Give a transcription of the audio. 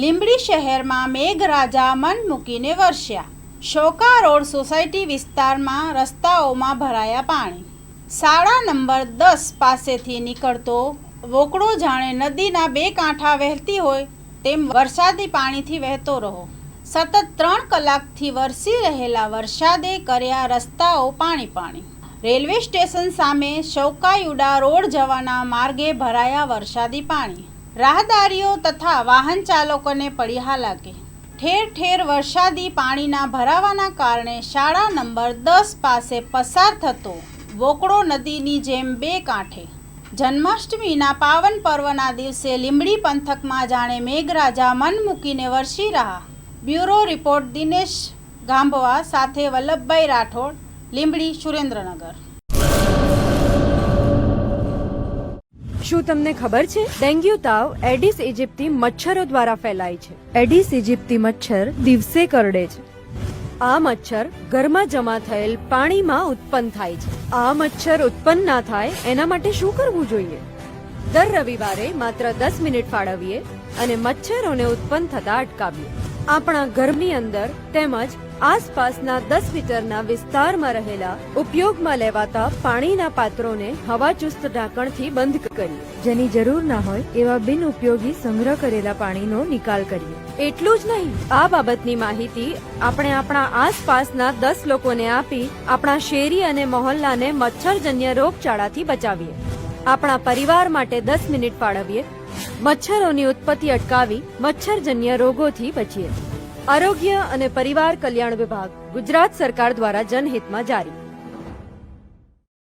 લીંબડી શહેરમાં મેઘરાજા મન મૂકીને વરસ્યા। શોકા રોડ સોસાયટી વિસ્તારમાં રસ્તાઓમાં ભરાયા પાણી। શાળા નંબર 10 પાસેથી નીકળતો વોકળો જાણે નદીના બે કાંઠા વહેતી હોય તેમ વરસાદી પાણીથી વહેતો રહ્યો। સતત 3 કલાકથી વરસી રહેલા વરસાદે કર્યા રસ્તાઓ પાણી પાણી। રેલવે સ્ટેશન સામે શૌકાયુડા રોડ જવાના માર્ગે ભરાયા વરસાદી પાણી। રાહદારીઓ તથા વાહન ચાલકોને પડી હાલાકી। ઠેર ઠેર વરસાદી પાણીના ભરાવાના કારણે શાળા નંબર 10 પાસે પસાર થતો વોકળો નદીની જેમ બે કાંઠે। જન્માષ્ટમીના પાવન પર્વના દિવસે લીંબડી પંથકમાં જાણે મેઘરાજા મન મૂકીને વરસી રહ્યા। બ્યુરો રિપોર્ટ દિનેશ ગાંભવા સાથે વલ્લભભાઈ રાઠોડ, લીંબડી, સુરેન્દ્રનગર। શું તમને ખબર છે ડેન્ગ્યુ તાવ એડિસ ઇજિપ્તી મચ્છરો દ્વારા ફેલાય છે। એડિસ ઇજિપ્તી મચ્છર દિવસે કરડે છે। આ મચ્છર ઘરમાં જમા થયેલ પાણીમાં ઉત્પન્ન થાય છે। આ મચ્છર ઉત્પન્ન ના થાય એના માટે શું કરવું જોઈએ? દર રવિવારે માત્ર 10 મિનિટ ફાળવીએ અને મચ્છરોને ઉત્પન્ન થતા અટકાવીએ। આપણા ઘરની અંદર તેમજ આસપાસના 10 મીટરના વિસ્તારમાં રહેલા ઉપયોગમાં લેવાતા પાણીના પાત્રોને હવાચુસ્ત ઢાંકણથી બંધ કરીએ। જેની જરૂર ના હોય એવા બિન ઉપયોગી સંગ્રહ કરેલા પાણીનો નિકાલ કરીએ। એટલું જ નહીં, આ બાબતની માહિતી આપણે આપણા આસપાસના 10 લોકોને આપી આપણા શેરી અને મહોલ્લાને મચ્છરજન્ય રોગચાળાથી બચાવીએ। આપણા પરિવાર માટે 10 મિનિટ ફાળવીએ, મચ્છરોની ઉત્પત્તિ અટકાવી મચ્છરજન્ય રોગોથી બચીએ। આરોગ્ય અને પરિવાર કલ્યાણ વિભાગ, ગુજરાત સરકાર દ્વારા જનહિતમાં જારી।